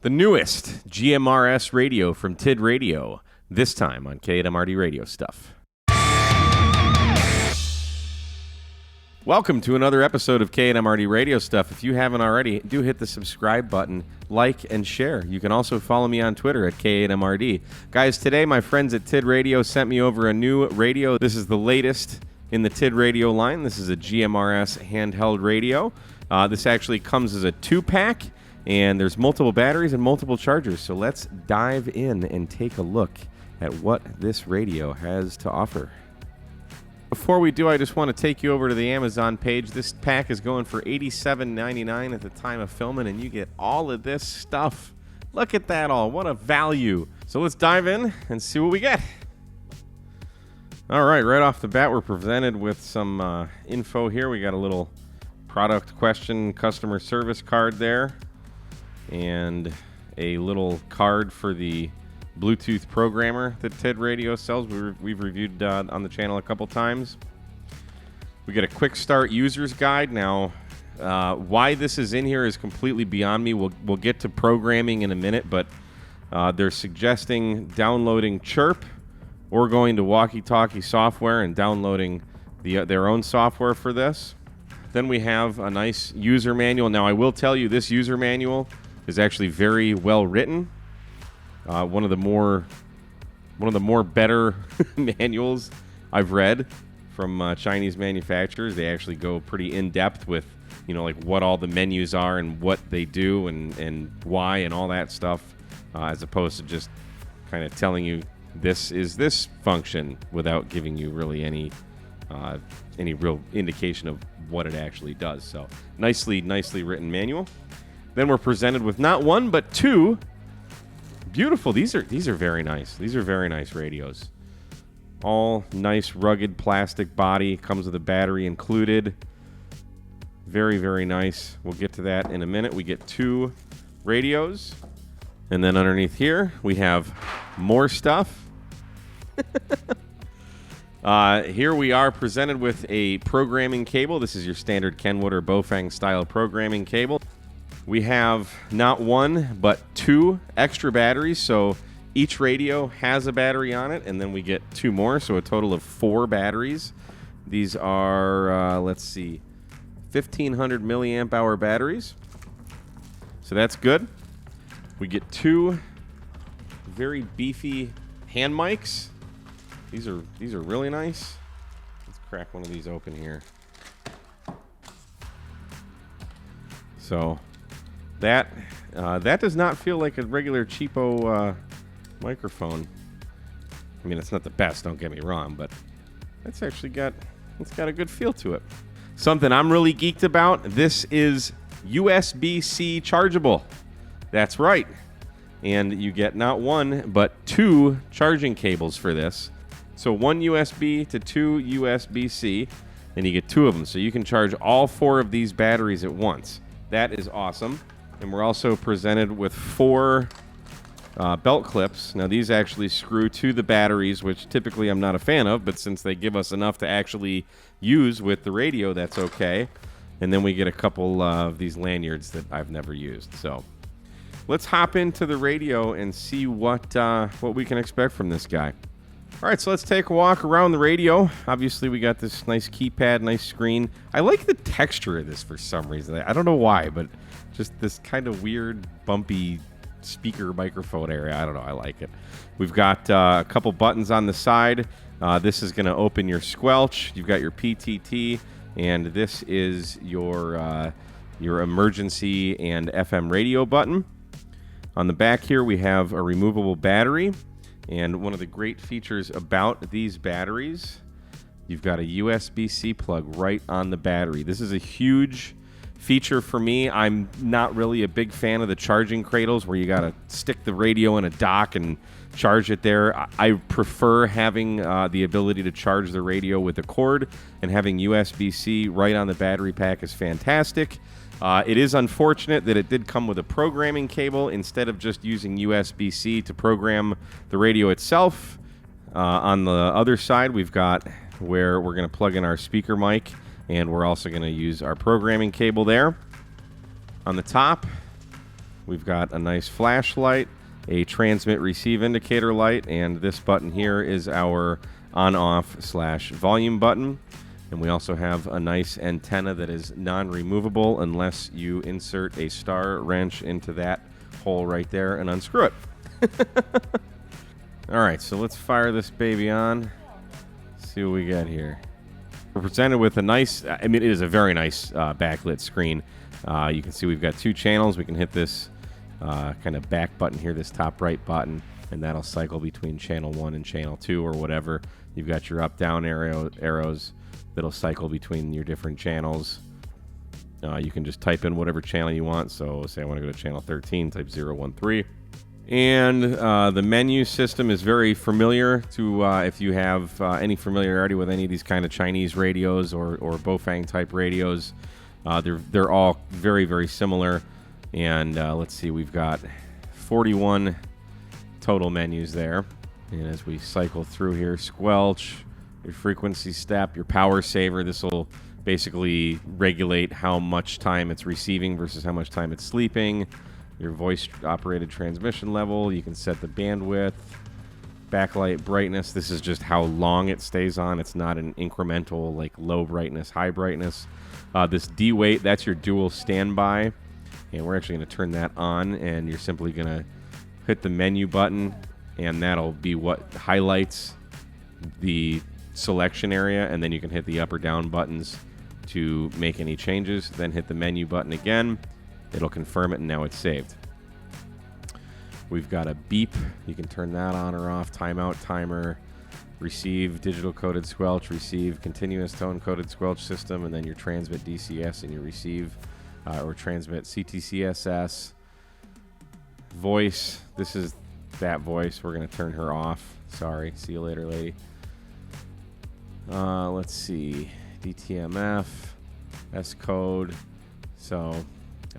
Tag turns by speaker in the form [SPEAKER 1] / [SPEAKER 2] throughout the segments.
[SPEAKER 1] The newest GMRS radio from TIDRADIO, this time on KMRD Radio Stuff. Welcome to another episode of KMRD Radio Stuff. If you haven't already, do hit the subscribe button, like, and share. You can also follow me on Twitter at K8MRD. Guys, today my friends at TIDRADIO sent me over a new radio. This is the latest in the TIDRADIO line. This is a GMRS handheld radio. This actually comes as a 2-pack. And there's multiple batteries and multiple chargers, so let's dive in and take a look at what this radio has to offer. Before we do, I just want to take you over to the Amazon page. This pack is going for $87.99 at the time of filming, and you get all of this stuff. Look at that all. What a value. So let's dive in and see what we get. All right, right off the bat, we're presented with some info here. We got a little product question, customer service card there, and a little card for the Bluetooth programmer that TIDRADIO sells. We've reviewed on the channel a couple times. We get a quick start user's guide. Now, why this is in here is completely beyond me. We'll get to programming in a minute, but they're suggesting downloading Chirp or going to walkie-talkie software and downloading their own software for this. Then we have a nice user manual. Now, I will tell you, this user manual is actually very well written. One of the more better manuals I've read from Chinese manufacturers. They actually go pretty in depth with, like what all the menus are and what they do and why and all that stuff, as opposed to just kind of telling you this is this function without giving you really any real indication of what it actually does. So nicely written manual. Then we're presented with not one, but two beautiful. These are very nice. These are very nice radios. All nice, rugged plastic body. Comes with a battery included. Very, very nice. We'll get to that in a minute. We get two radios. And then underneath here, we have more stuff. Here we are presented with a programming cable. This is your standard Kenwood or Bofang style programming cable. We have not one, but two extra batteries, so each radio has a battery on it, and then we get two more, so a total of 4 batteries. These are, 1,500 milliamp hour batteries, so that's good. We get 2 very beefy hand mics. These are really nice. Let's crack one of these open here. So that does not feel like a regular cheapo microphone. I mean, it's not the best, don't get me wrong, but it's got a good feel to it. Something I'm really geeked about, this is USB-C chargeable. That's right. And you get not one, but 2 charging cables for this. So 1 USB to 2 USB-C, and you get 2 of them. So you can charge all 4 of these batteries at once. That is awesome. And we're also presented with 4 belt clips. Now, these actually screw to the batteries, which typically I'm not a fan of, but since they give us enough to actually use with the radio, that's okay. And then we get a couple of these lanyards that I've never used. So let's hop into the radio and see what we can expect from this guy. All right, so let's take a walk around the radio. Obviously, we got this nice keypad, nice screen. I like the texture of this for some reason. I don't know why, but just this kind of weird, bumpy speaker microphone area. I don't know. I like it. We've got a couple buttons on the side. This is going to open your squelch. You've got your PTT, and this is your emergency and FM radio button. On the back here, we have a removable battery. And one of the great features about these batteries, you've got a USB-C plug right on the battery. This is a huge feature for me. I'm not really a big fan of the charging cradles where you got to stick the radio in a dock and charge it there. I prefer having the ability to charge the radio with a cord, and having USB-C right on the battery pack is fantastic. It is unfortunate that it did come with a programming cable instead of just using USB-C to program the radio itself. On the other side, we've got where we're going to plug in our speaker mic, and we're also going to use our programming cable there. On the top, we've got a nice flashlight, a transmit receive indicator light, and this button here is our on-off/volume button. And we also have a nice antenna that is non-removable unless you insert a star wrench into that hole right there and unscrew it. All right, so let's fire this baby on. See what we got here. We're presented with a nice, it is a very nice backlit screen. You can see we've got 2 channels. We can hit this kind of back button here, this top right button, and that'll cycle between channel 1 and channel 2 or whatever. You've got your up-down arrows that'll cycle between your different channels. You can just type in whatever channel you want. So say I want to go to channel 13, type 013. And the menu system is very familiar to if you have any familiarity with any of these kind of Chinese radios or Bofang type radios. They're all very, very similar. And let's see, we've got 41 total menus there. And as we cycle through here, squelch, your frequency step, your power saver. This will basically regulate how much time it's receiving versus how much time it's sleeping. Your voice-operated transmission level. You can set the bandwidth, backlight brightness. This is just how long it stays on. It's not an incremental, like low brightness, high brightness. This D-Weight, that's your dual standby. And we're actually going to turn that on, and you're simply going to hit the menu button, and that'll be what highlights the selection area, and then you can hit the up or down buttons to make any changes. Then hit the menu button again. It'll confirm it, and now it's saved. We've got a beep. You can turn that on or off. Timeout, timer, receive, digital coded squelch, receive, continuous tone coded squelch system, and then your transmit DCS and your receive or transmit CTCSS. Voice. This is that voice. We're going to turn her off. Sorry. See you later, lady. Let's see. DTMF, S code. So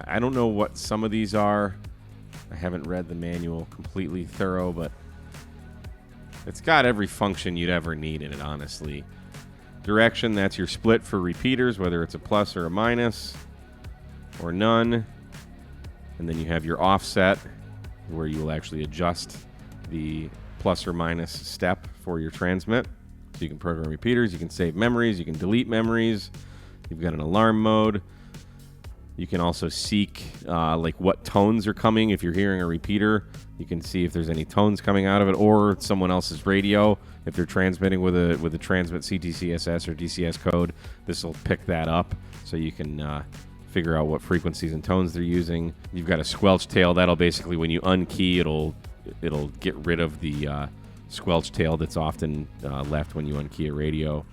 [SPEAKER 1] I don't know what some of these are. I haven't read the manual completely thorough, but it's got every function you'd ever need in it, honestly. Direction, that's your split for repeaters, whether it's a plus or a minus or none. And then you have your offset, where you will actually adjust the plus or minus step for your transmit. So you can program repeaters, you can save memories, you can delete memories. You've got an alarm mode. You can also seek like what tones are coming. If you're hearing a repeater, you can see if there's any tones coming out of it, or someone else's radio. If they're transmitting with a transmit CTCSS or DCS code, this will pick that up, so you can figure out what frequencies and tones they're using. You've got a squelch tail. That'll basically, when you unkey, it'll get rid of the squelch tail that's often left when you unkey a radio.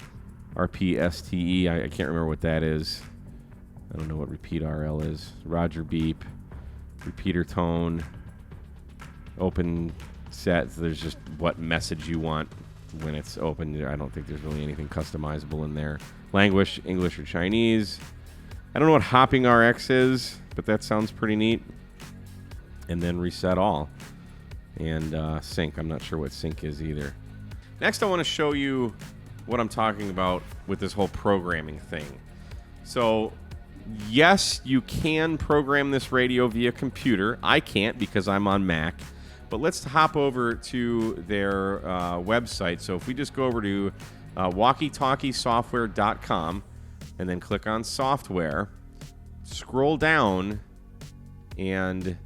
[SPEAKER 1] RPSTE, I can't remember what that is. I don't know what repeat RL is. Roger beep, repeater tone, open set. So there's just what message you want when it's open. I don't think there's really anything customizable in there. Language, English or Chinese. I don't know what hopping RX is, but that sounds pretty neat. And then reset all. And sync. I'm not sure what sync is either. Next, I want to show you what I'm talking about with this whole programming thing. So, yes, you can program this radio via computer. I can't because I'm on Mac. But let's hop over to their website. So if we just go over to walkietalkiesoftware.com and then click on software, scroll down, and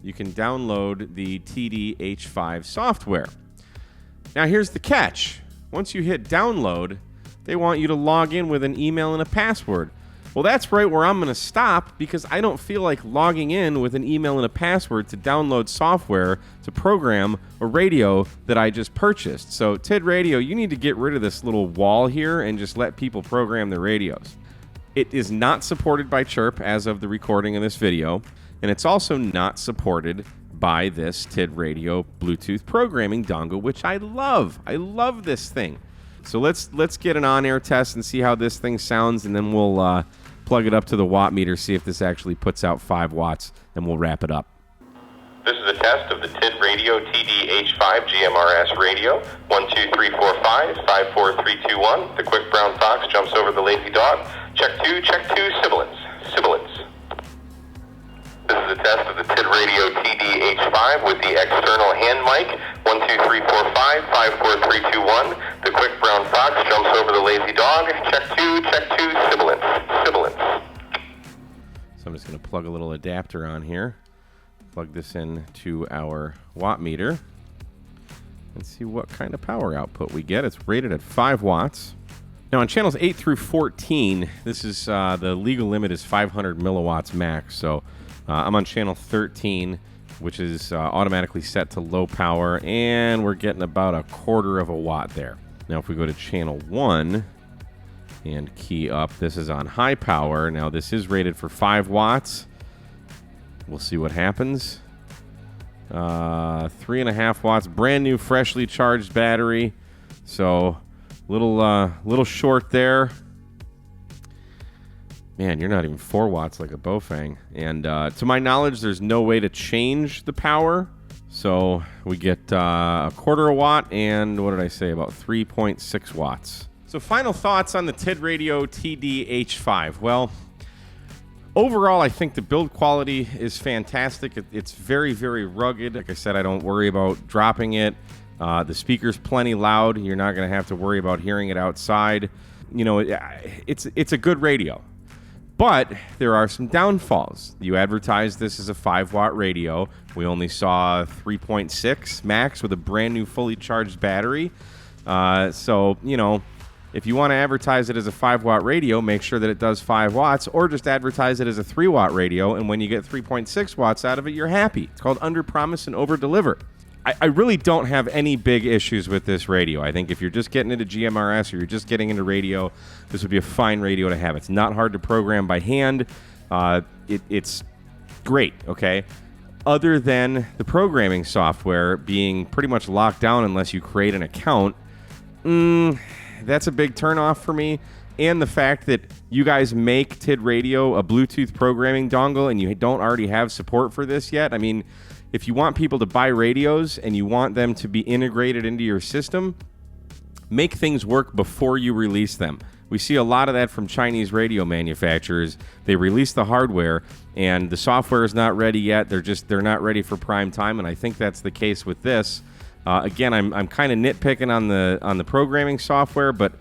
[SPEAKER 1] you can download the TD-H5 software. Now here's the catch. Once you hit download, they want you to log in with an email and a password. Well, that's right where I'm going to stop, because I don't feel like logging in with an email and a password to download software to program a radio that I just purchased. So, TID Radio, you need to get rid of this little wall here and just let people program their radios. It is not supported by Chirp as of the recording of this video, and it's also not supported by this TID Radio Bluetooth programming dongle, which I love. I love this thing. So let's get an on-air test and see how this thing sounds, and then we'll plug it up to the watt meter, see if this actually puts out 5 watts, and we'll wrap it up.
[SPEAKER 2] This is a test of the TID Radio TD-H5 GMRS radio. 1, 2, 3, 4, 5, 5, 4, 3, 2, 1. The quick brown fox jumps over the lazy dog. Check 2, sibilance. This is a test of the TIDRADIO TD-H5 with the external hand mic. 12345 54321. The quick brown fox jumps over the lazy dog. Check two, sibilance.
[SPEAKER 1] So I'm just going to plug a little adapter on here. Plug this in to our watt meter and see what kind of power output we get. It's rated at 5 watts. Now on channels 8 through 14, this is the legal limit is 500 milliwatts max. So I'm on channel 13, which is automatically set to low power, and we're getting about 1/4 of a watt there. Now if we go to channel 1 and key up, this is on high power. Now this is rated for 5 watts. We'll see what happens. 3.5 watts, brand new, freshly charged battery. So little short there. Man, you're not even 4 watts like a Bofang. And to my knowledge, there's no way to change the power. So we get 1/4 watt and, what did I say, about 3.6 watts. So final thoughts on the TIDRADIO TD-H5. Well, overall, I think the build quality is fantastic. It's very, very rugged. Like I said, I don't worry about dropping it. The speaker's plenty loud. You're not going to have to worry about hearing it outside. You know, it's a good radio. But there are some downfalls. You advertised this as a 5-watt radio. We only saw 3.6 max with a brand new fully charged battery. So, you know, if you want to advertise it as a 5-watt radio, make sure that it does 5 watts, or just advertise it as a 3-watt radio, and when you get 3.6 watts out of it, you're happy. It's called under-promise and over-deliver. I really don't have any big issues with this radio. I think if you're just getting into GMRS or you're just getting into radio, this would be a fine radio to have. It's not hard to program by hand. It's great, okay? Other than the programming software being pretty much locked down unless you create an account, that's a big turnoff for me. And the fact that you guys make TIDRADIO a Bluetooth programming dongle and you don't already have support for this yet. I mean, if you want people to buy radios and you want them to be integrated into your system, make things work before you release them. We see a lot of that from Chinese radio manufacturers. They release the hardware and the software is not ready yet. They're not ready for prime time, and I think that's the case with this. Again, I'm kind of nitpicking on the programming software, but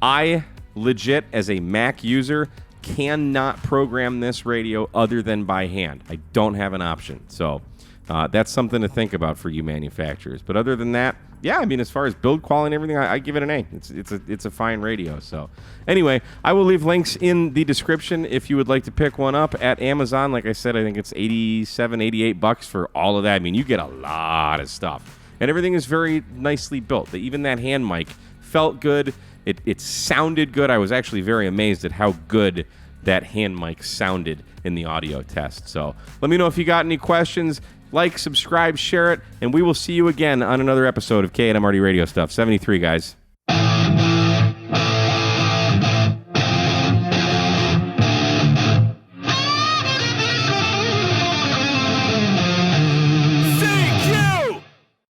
[SPEAKER 1] I legit, as a Mac user, cannot program this radio other than by hand. I don't have an option. So that's something to think about for you manufacturers. But other than that, yeah, I mean, as far as build quality and everything, I give it an A. It's a fine radio. So anyway, I will leave links in the description if you would like to pick one up at Amazon. Like I said, I think it's $87, $88 for all of that. I mean, you get a lot of stuff. And everything is very nicely built. Even that hand mic felt good. It sounded good. I was actually very amazed at how good that hand mic sounded in the audio test. So let me know if you got any questions. Like, subscribe, share it, and we will see you again on another episode of K&MRD Radio Stuff. 73, guys.